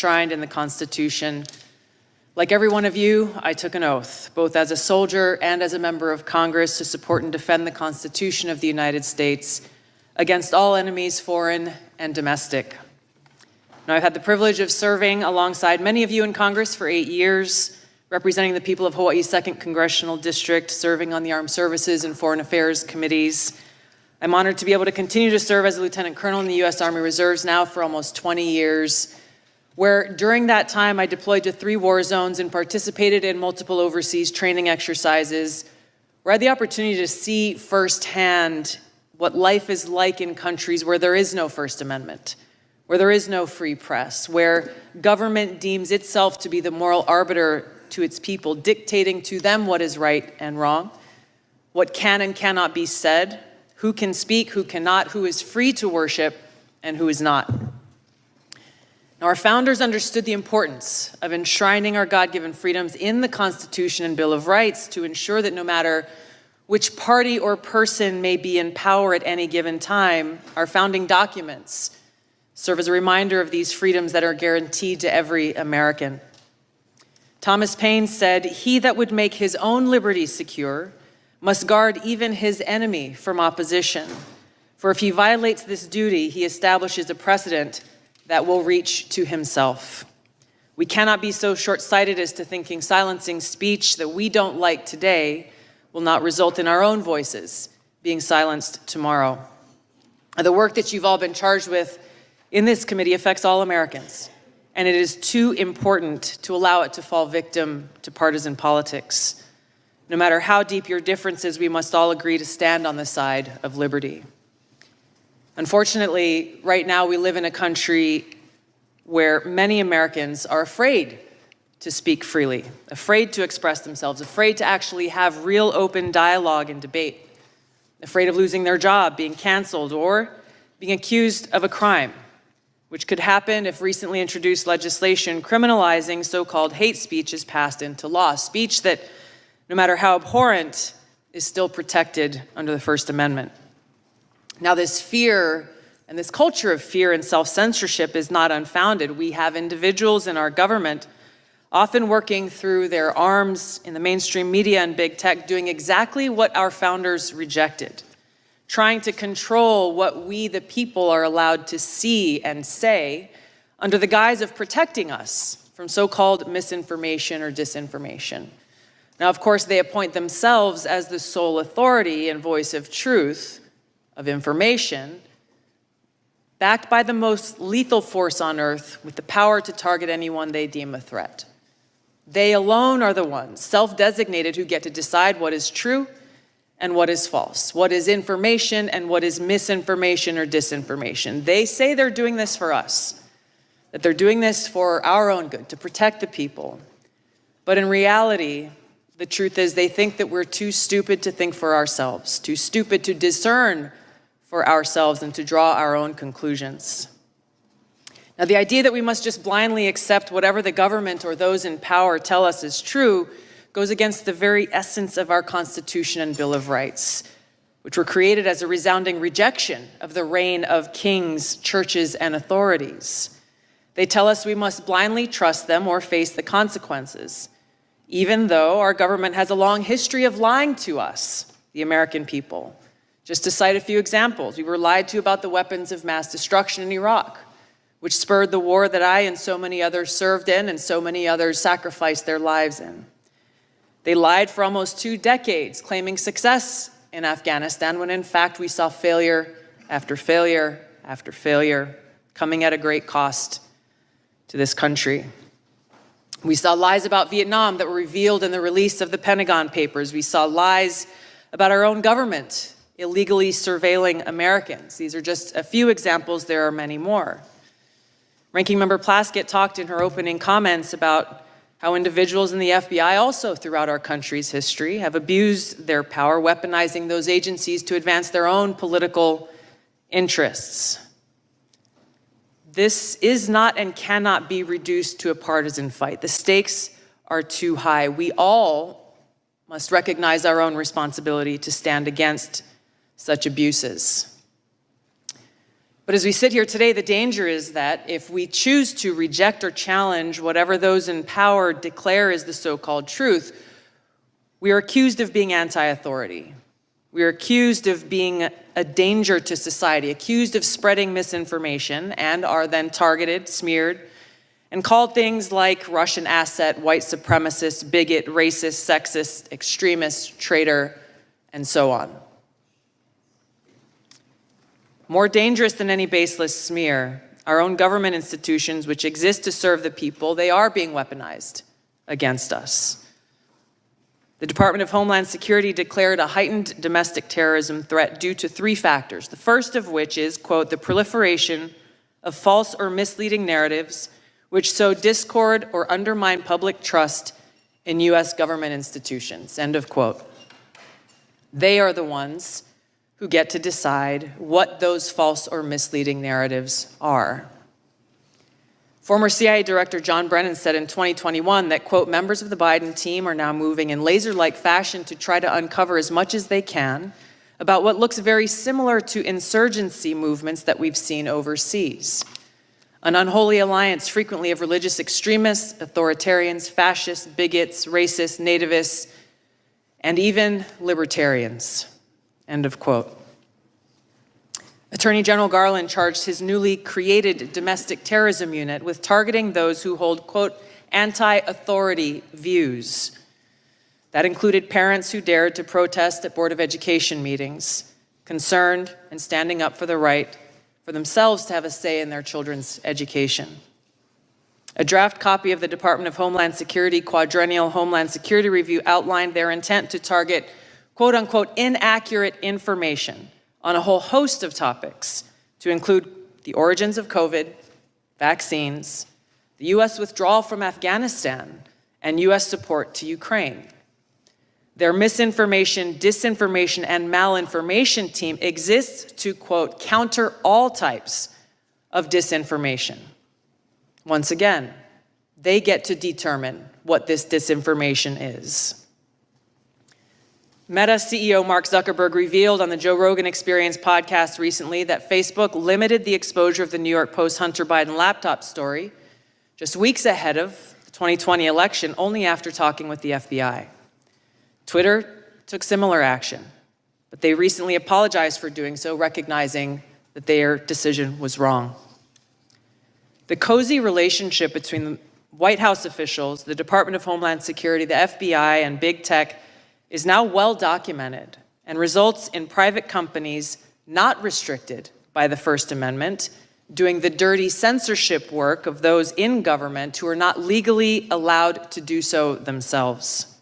enshrined in the Constitution. Like every one of you, I took an oath, both as a soldier and as a member of Congress, to support and defend the Constitution of the United States against all enemies, foreign and domestic. Now, I've had the privilege of serving alongside many of you in Congress for 8 years, representing the people of Hawaii's 2nd Congressional District, serving on the Armed Services and Foreign Affairs Committees. I'm honored to be able to continue to serve as a Lieutenant Colonel in the U.S. Army Reserves now for almost 20 years, where during that time I deployed to 3 war zones and participated in multiple overseas training exercises, where I had the opportunity to see firsthand what life is like in countries where there is no First Amendment, where there is no free press, where government deems itself to be the moral arbiter to its people, dictating to them what is right and wrong, what can and cannot be said, who can speak, who cannot, who is free to worship, and who is not. Now, our founders understood the importance of enshrining our God-given freedoms in the Constitution and Bill of Rights to ensure that no matter which party or person may be in power at any given time, our founding documents serve as a reminder of these freedoms that are guaranteed to every American. Thomas Paine said, "He that would make his own liberty secure must guard even his enemy from opposition. For if he violates this duty, he establishes a precedent that will reach to himself." We cannot be so short-sighted as to thinking silencing speech that we don't like today will not result in our own voices being silenced tomorrow. The work that you've all been charged with in this committee affects all Americans, and it is too important to allow it to fall victim to partisan politics. No matter how deep your differences, we must all agree to stand on the side of liberty. Unfortunately, right now we live in a country where many Americans are afraid to speak freely, afraid to express themselves, afraid to actually have real open dialogue and debate, afraid of losing their job, being canceled, or being accused of a crime, which could happen if recently introduced legislation criminalizing so-called hate speech is passed into law, speech that, no matter how abhorrent, is still protected under the First Amendment. Now, this fear and this culture of fear and self-censorship is not unfounded. We have individuals in our government often working through their arms in the mainstream media and big tech, doing exactly what our founders rejected, trying to control what we, the people, are allowed to see and say under the guise of protecting us from so-called misinformation or disinformation. Now, of course, they appoint themselves as the sole authority and voice of truth, of information, backed by the most lethal force on earth with the power to target anyone they deem a threat. They alone are the ones, self-designated, who get to decide what is true and what is false, what is information and what is misinformation or disinformation. They say they're doing this for us, that they're doing this for our own good, to protect the people. But in reality, the truth is they think that we're too stupid to think for ourselves, too stupid to discern for ourselves and to draw our own conclusions. Now, the idea that we must just blindly accept whatever the government or those in power tell us is true goes against the very essence of our Constitution and Bill of Rights, which were created as a resounding rejection of the reign of kings, churches, and authorities. They tell us we must blindly trust them or face the consequences, even though our government has a long history of lying to us, the American people. Just to cite a few examples, we were lied to about the weapons of mass destruction in Iraq, which spurred the war that I and so many others served in and so many others sacrificed their lives in. They lied for almost 2 decades, claiming success in Afghanistan, when in fact we saw failure after failure after failure, coming at a great cost to this country. We saw lies about Vietnam that were revealed in the release of the Pentagon Papers. We saw lies about our own government illegally surveilling Americans. These are just a few examples. There are many more. Ranking Member Plaskett talked in her opening comments about how individuals in the FBI also throughout our country's history have abused their power, weaponizing those agencies to advance their own political interests. This is not and cannot be reduced to a partisan fight. The stakes are too high. We all must recognize our own responsibility to stand against such abuses. But as we sit here today, the danger is that if we choose to reject or challenge whatever those in power declare is the so-called truth, we are accused of being anti-authority. We are accused of being a danger to society, accused of spreading misinformation, and are then targeted, smeared, and called things like Russian asset, white supremacist, bigot, racist, sexist, extremist, traitor, and so on. More dangerous than any baseless smear, our own government institutions, which exist to serve the people, they are being weaponized against us. The Department of Homeland Security declared a heightened domestic terrorism threat due to 3 factors, the first of which is, quote, the proliferation of false or misleading narratives which sow discord or undermine public trust in U.S. government institutions, end of quote. They are the ones who get to decide what those false or misleading narratives are. Former CIA Director John Brennan said in 2021 that, quote, members of the Biden team are now moving in laser-like fashion to try to uncover as much as they can about what looks very similar to insurgency movements that we've seen overseas. An unholy alliance frequently of religious extremists, authoritarians, fascists, bigots, racists, nativists, and even libertarians. End of quote. Attorney General Garland charged his newly created domestic terrorism unit with targeting those who hold, quote, anti-authority views. That included parents who dared to protest at Board of Education meetings, concerned and standing up for the right for themselves to have a say in their children's education. A draft copy of the Department of Homeland Security Quadrennial Homeland Security Review outlined their intent to target quote unquote inaccurate information on a whole host of topics, to include the origins of COVID, vaccines, the U.S. withdrawal from Afghanistan, and U.S. support to Ukraine. Their misinformation, disinformation, and malinformation team exists to, quote, counter all types of disinformation. Once again, they get to determine what this disinformation is. Meta CEO Mark Zuckerberg revealed on the Joe Rogan Experience podcast recently that Facebook limited the exposure of the New York Post Hunter Biden laptop story just weeks ahead of the 2020 election, only after talking with the FBI. Twitter took similar action, but they recently apologized for doing so, recognizing that their decision was wrong. The cozy relationship between the White House officials, the Department of Homeland Security, the FBI, and big tech is now well documented and results in private companies not restricted by the First Amendment doing the dirty censorship work of those in government who are not legally allowed to do so themselves.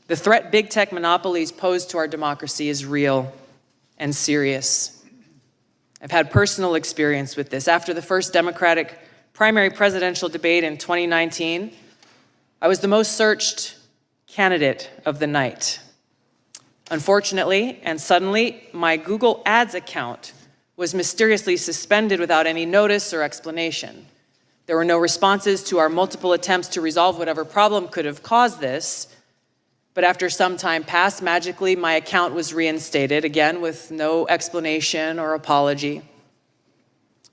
The threat big tech monopolies pose to our democracy is real and serious. I've had personal experience with this. After the first Democratic primary presidential debate in 2019, I was the most searched candidate of the night. Unfortunately, and suddenly, my Google Ads account was mysteriously suspended without any notice or explanation. There were no responses to our multiple attempts to resolve whatever problem could have caused this, but after some time passed, magically, my account was reinstated, again with no explanation or apology.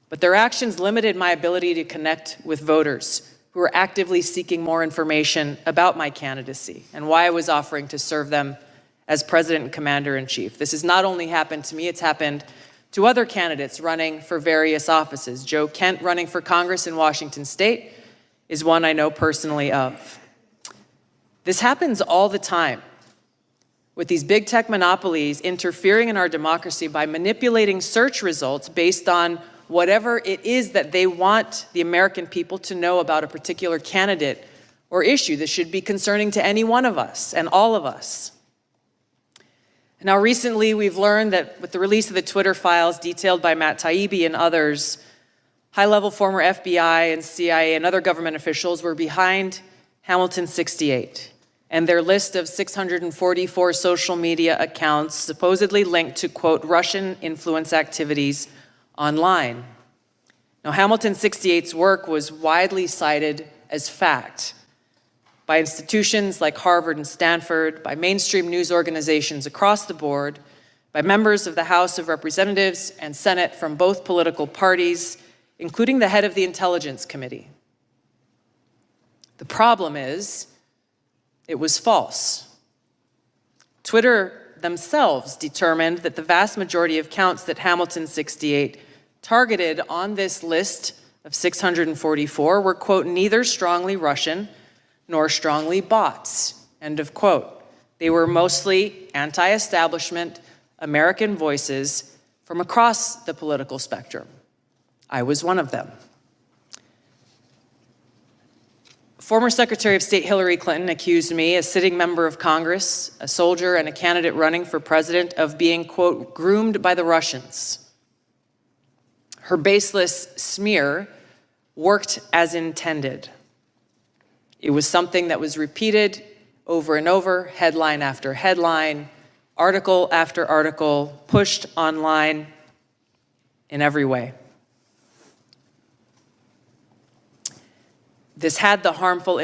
But their actions limited my ability to connect with voters who were actively seeking more information about my candidacy and why I was offering to serve them as President and Commander-in-Chief. This has not only happened to me, it's happened to other candidates running for various offices. Joe Kent, running for Congress in Washington State, is one I know personally of. This happens all the time, with these big tech monopolies interfering in our democracy by manipulating search results based on whatever it is that they want the American people to know about a particular candidate or issue that should be concerning to any one of us and all of us. Now, recently, we've learned that with the release of the Twitter files detailed by Matt Taibbi and others, high-level former FBI and CIA and other government officials were behind Hamilton 68 and their list of 644 social media accounts supposedly linked to, quote, Russian influence activities online. Now, Hamilton 68's work was widely cited as fact by institutions like Harvard and Stanford, by mainstream news organizations across the board, by members of the House of Representatives and Senate from both political parties, including the head of the Intelligence Committee. The problem is, it was false. Twitter themselves determined that the vast majority of counts that Hamilton 68 targeted on this list of 644 were, quote, neither strongly Russian nor strongly bots, end of quote. They were mostly anti-establishment American voices from across the political spectrum. I was one of them. Former Secretary of State Hillary Clinton accused me, a sitting member of Congress, a soldier, and a candidate running for president, of being, quote, groomed by the Russians. Her baseless smear worked as intended. It was something that was repeated over and over, headline after headline, article after article, pushed online in every way. This had the harmful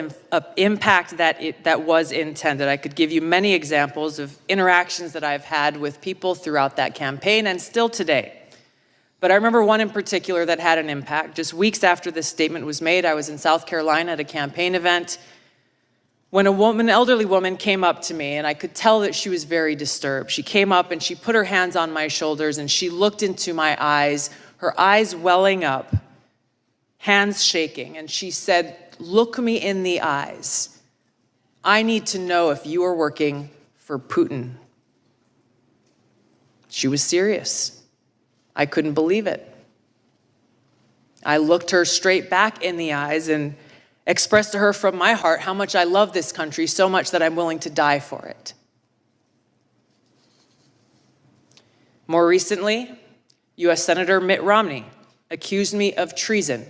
impact that was intended. I could give you many examples of interactions that I've had with people throughout that campaign and still today. But I remember one in particular that had an impact. Just weeks after this statement was made, I was in South Carolina at a campaign event when an elderly woman came up to me, and I could tell that she was very disturbed. She came up and she put her hands on my shoulders and she looked into my eyes, her eyes welling up, hands shaking, and she said, "Look me in the eyes. I need to know if you are working for Putin." She was serious. I couldn't believe it. I looked her straight back in the eyes and expressed to her from my heart how much I love this country, so much that I'm willing to die for it. More recently, U.S. Senator Mitt Romney accused me of treason,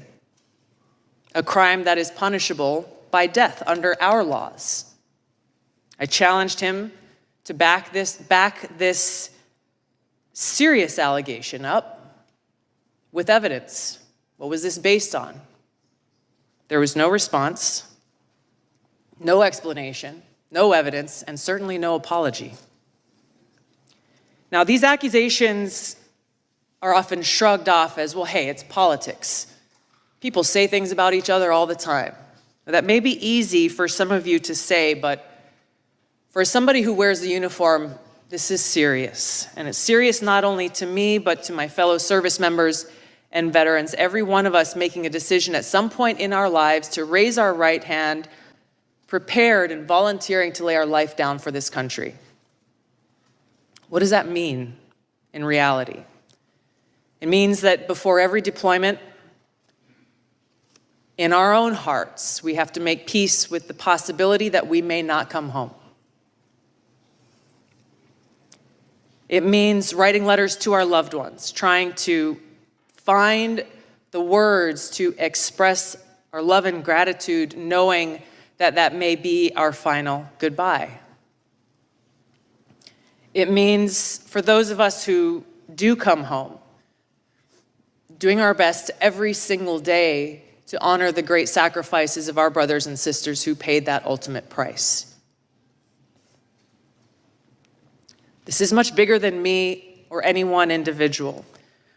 a crime that is punishable by death under our laws. I challenged him to back this serious allegation up with evidence. What was this based on? There was no response, no explanation, no evidence, and certainly no apology. Now, these accusations are often shrugged off as, well, hey, it's politics. People say things about each other all the time. That may be easy for some of you to say, but for somebody who wears the uniform, this is serious. And it's serious not only to me, but to my fellow service members and veterans, every one of us making a decision at some point in our lives to raise our right hand, prepared and volunteering to lay our life down for this country. What does that mean in reality? It means that before every deployment, in our own hearts, we have to make peace with the possibility that we may not come home. It means writing letters to our loved ones, trying to find the words to express our love and gratitude, knowing that that may be our final goodbye. It means for those of us who do come home, doing our best every single day to honor the great sacrifices of our brothers and sisters who paid that ultimate price. This is much bigger than me or any one individual.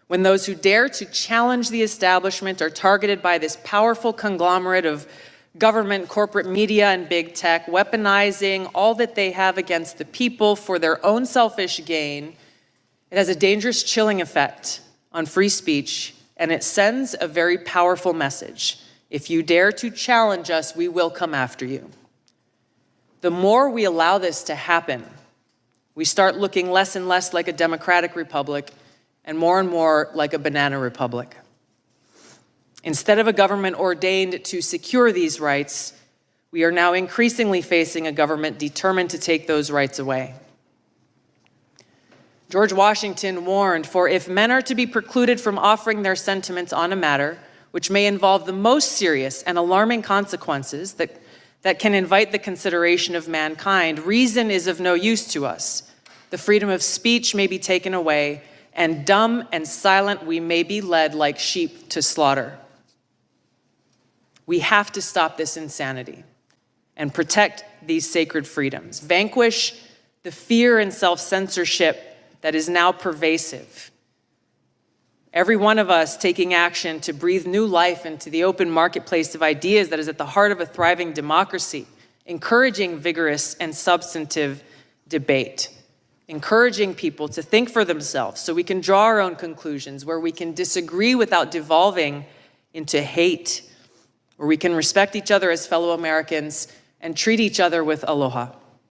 When those who dare to challenge the establishment are targeted by this powerful conglomerate of government, corporate media, and big tech, weaponizing all that they have against the people for their own selfish gain, it has a dangerous chilling effect on free speech, and it sends a very powerful message. If you dare to challenge us, we will come after you. The more we allow this to happen, we start looking less and less like a democratic republic and more like a banana republic. Instead of a government ordained to secure these rights, we are now increasingly facing a government determined to take those rights away. George Washington warned, "For if men are to be precluded from offering their sentiments on a matter which may involve the most serious and alarming consequences that can invite the consideration of mankind, reason is of no use to us. The freedom of speech may be taken away, and dumb and silent we may be led like sheep to slaughter." We have to stop this insanity and protect these sacred freedoms. Vanquish the fear and self-censorship that is now pervasive. Every one of us taking action to breathe new life into the open marketplace of ideas that is at the heart of a thriving democracy, encouraging vigorous and substantive debate, encouraging people to think for themselves so we can draw our own conclusions, where we can disagree without devolving into hate, where we can respect each other as fellow Americans and treat each other with aloha.